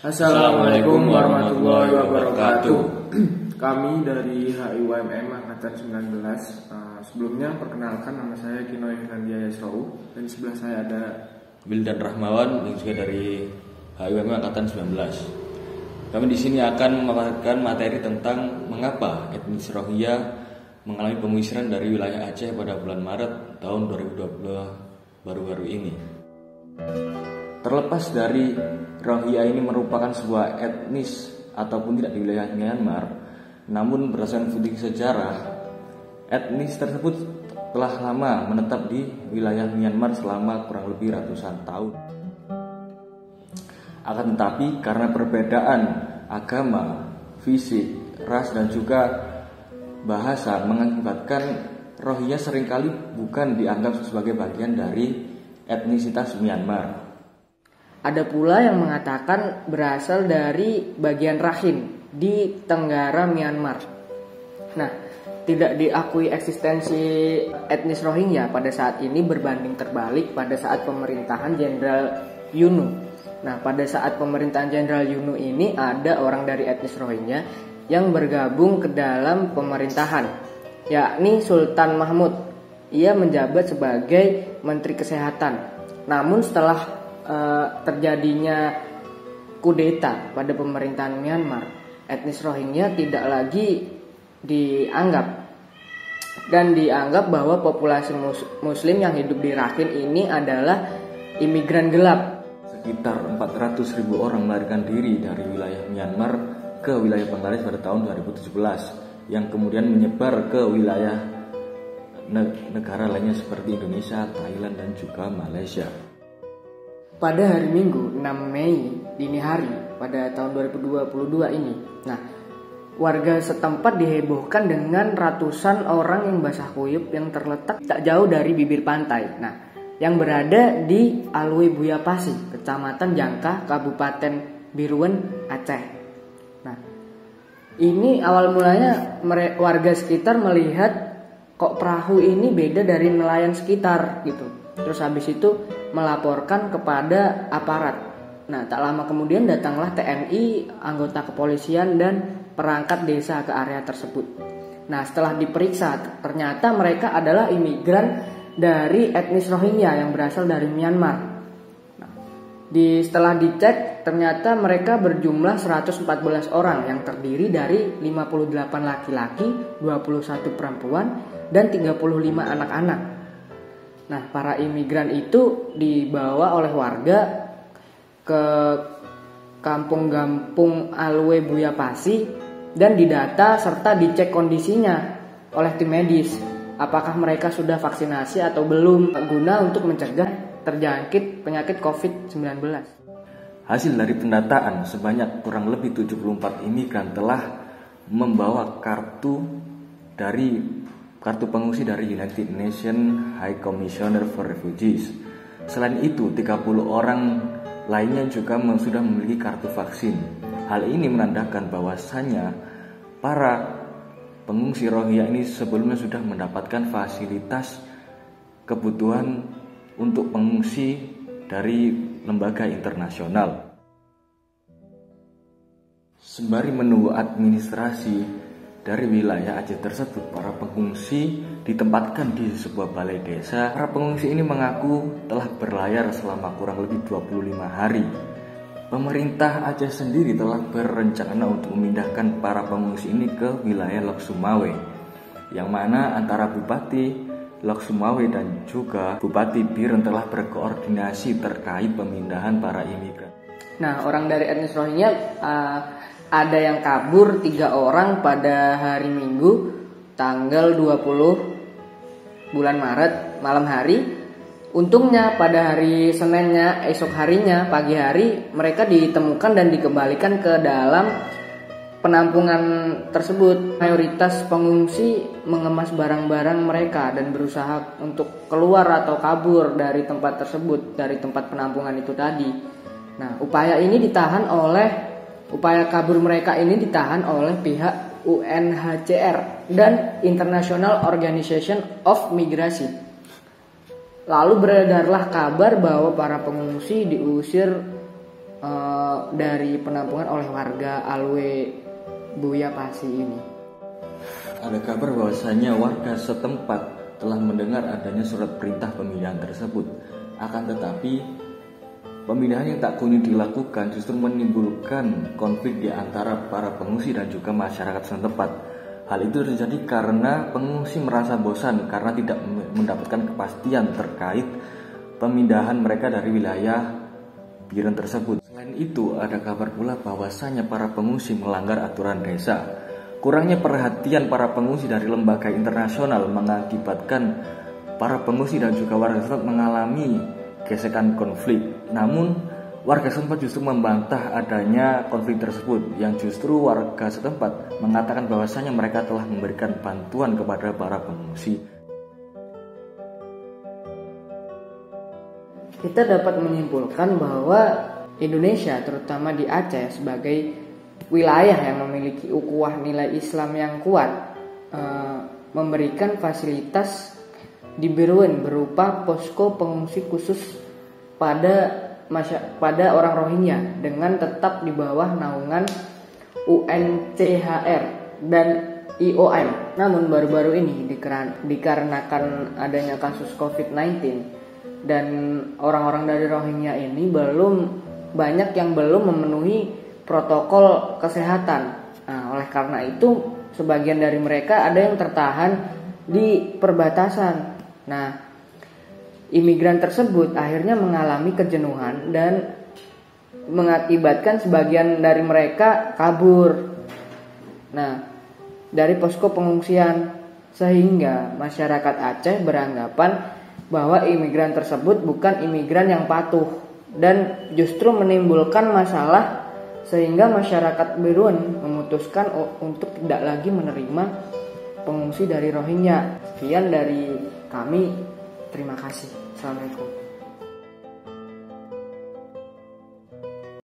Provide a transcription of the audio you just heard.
Assalamualaikum warahmatullahi wabarakatuh. Kami dari HIWMM Angkatan 19. Sebelumnya perkenalkan, nama saya Kino Irlandia Yasrau, dan di sebelah saya ada Wildan Rahmawan yang juga dari HIWMM Angkatan 19. Kami di sini akan memaparkan materi tentang mengapa etnis Rohingya mengalami pengusiran dari wilayah Aceh pada bulan Maret tahun 2020 baru-baru ini. Terlepas dari Rohingya ini merupakan sebuah etnis ataupun tidak di wilayah Myanmar, namun berdasarkan studi sejarah, etnis tersebut telah lama menetap di wilayah Myanmar selama kurang lebih ratusan tahun. Akan tetapi karena perbedaan agama, fisik, ras dan juga bahasa mengakibatkan Rohingya seringkali bukan dianggap sebagai bagian dari etnisitas Myanmar. Ada pula yang mengatakan berasal dari bagian Rakhine di Tenggara Myanmar. Nah, tidak diakui eksistensi etnis Rohingya pada saat ini berbanding terbalik pada saat pemerintahan Jenderal UNU. Nah, pada saat pemerintahan Jenderal UNU ini ada orang dari etnis Rohingya yang bergabung ke dalam pemerintahan, yakni Sultan Mahmud. Ia menjabat sebagai Menteri Kesehatan. Namun setelah terjadinya kudeta pada pemerintahan Myanmar, etnis Rohingya tidak lagi dianggap dan dianggap bahwa populasi muslim yang hidup di Rakhine ini adalah imigran gelap. Sekitar 400.000 orang melarikan diri dari wilayah Myanmar ke wilayah Bangladesh pada tahun 2017 yang kemudian menyebar ke wilayah negara lainnya seperti Indonesia, Thailand dan juga Malaysia. Pada hari Minggu 6 Mei dini hari pada tahun 2022 ini, nah, warga setempat dihebohkan dengan ratusan orang yang basah kuyup yang terletak tak jauh dari bibir pantai. Nah, yang berada di Alwe Buya Pasi, Kecamatan Jangkah, Kabupaten Biruan, Aceh. Nah, ini awal mulanya warga sekitar melihat kok perahu ini beda dari nelayan sekitar gitu. Terus habis itu melaporkan kepada aparat. Nah, tak lama kemudian datanglah TNI, anggota kepolisian dan perangkat desa ke area tersebut. Nah, setelah diperiksa ternyata mereka adalah imigran dari etnis Rohingya yang berasal dari Myanmar. Nah, setelah dicek ternyata mereka berjumlah 114 orang yang terdiri dari 58 laki-laki, 21 perempuan dan 35 anak-anak. Nah, para imigran itu dibawa oleh warga ke kampung-kampung Alwe Buya Pasi dan didata serta dicek kondisinya oleh tim medis. Apakah mereka sudah vaksinasi atau belum, guna untuk mencegah terjangkit penyakit COVID-19. Hasil dari pendataan sebanyak kurang lebih 74 imigran telah membawa kartu pengungsi dari United Nations High Commissioner for Refugees. Selain itu, 30 orang lainnya juga sudah memiliki kartu vaksin. Hal ini menandakan bahwasannya para pengungsi Rohingya ini sebelumnya sudah mendapatkan fasilitas kebutuhan untuk pengungsi dari lembaga internasional. Sembari menunggu administrasi dari wilayah Aceh tersebut, para pengungsi ditempatkan di sebuah balai desa. Para pengungsi ini mengaku telah berlayar selama kurang lebih 25 hari. Pemerintah Aceh sendiri telah berencana untuk memindahkan para pengungsi ini ke wilayah Lok Sumawe, yang mana antara Bupati Lok Sumawe dan juga Bupati Biren telah berkoordinasi terkait pemindahan para imigran. Nah, orang dari etnis Rohingya ada yang kabur 3 orang pada hari Minggu tanggal 20 bulan Maret malam hari. Untungnya pada hari Seninnya, esok harinya, pagi hari, mereka ditemukan dan dikembalikan ke dalam penampungan tersebut. Mayoritas pengungsi mengemas barang-barang mereka dan berusaha untuk keluar atau kabur dari tempat tersebut, dari tempat penampungan itu tadi. Nah, upaya kabur mereka ini ditahan oleh pihak UNHCR dan International Organization of Migration. Lalu beredarlah kabar bahwa para pengungsi diusir dari penampungan oleh warga Alwe Buya Pasi ini. Ada kabar bahwasanya warga setempat telah mendengar adanya surat perintah pemindahan tersebut. Akan tetapi pemindahan yang tak kunjung dilakukan justru menimbulkan konflik di antara para pengungsi dan juga masyarakat setempat. Hal itu terjadi karena pengungsi merasa bosan karena tidak mendapatkan kepastian terkait pemindahan mereka dari wilayah Biren tersebut. Selain itu, ada kabar pula bahwasanya para pengungsi melanggar aturan desa. Kurangnya perhatian para pengungsi dari lembaga internasional mengakibatkan para pengungsi dan juga warga setempat mengalami gesekan konflik. Namun, warga setempat justru membantah adanya konflik tersebut, yang justru warga setempat mengatakan bahwasanya mereka telah memberikan bantuan kepada para pengungsi. Kita dapat menyimpulkan bahwa Indonesia, terutama di Aceh, sebagai wilayah yang memiliki ukhuwah nilai Islam yang kuat, memberikan fasilitas di Beruen berupa posko pengungsi khusus pada orang Rohingya dengan tetap di bawah naungan UNCHR dan IOM. Namun baru-baru ini dikarenakan adanya kasus COVID-19 dan orang-orang dari Rohingya ini banyak yang belum memenuhi protokol kesehatan. Nah, oleh karena itu sebagian dari mereka ada yang tertahan di perbatasan. Nah, imigran tersebut akhirnya mengalami kejenuhan dan mengakibatkan sebagian dari mereka kabur. Nah, dari posko pengungsian, sehingga masyarakat Aceh beranggapan bahwa imigran tersebut bukan imigran yang patuh dan justru menimbulkan masalah, sehingga masyarakat Beruen memutuskan untuk tidak lagi menerima pengungsi dari Rohingya. Sekian dari kami, terima kasih. Assalamualaikum.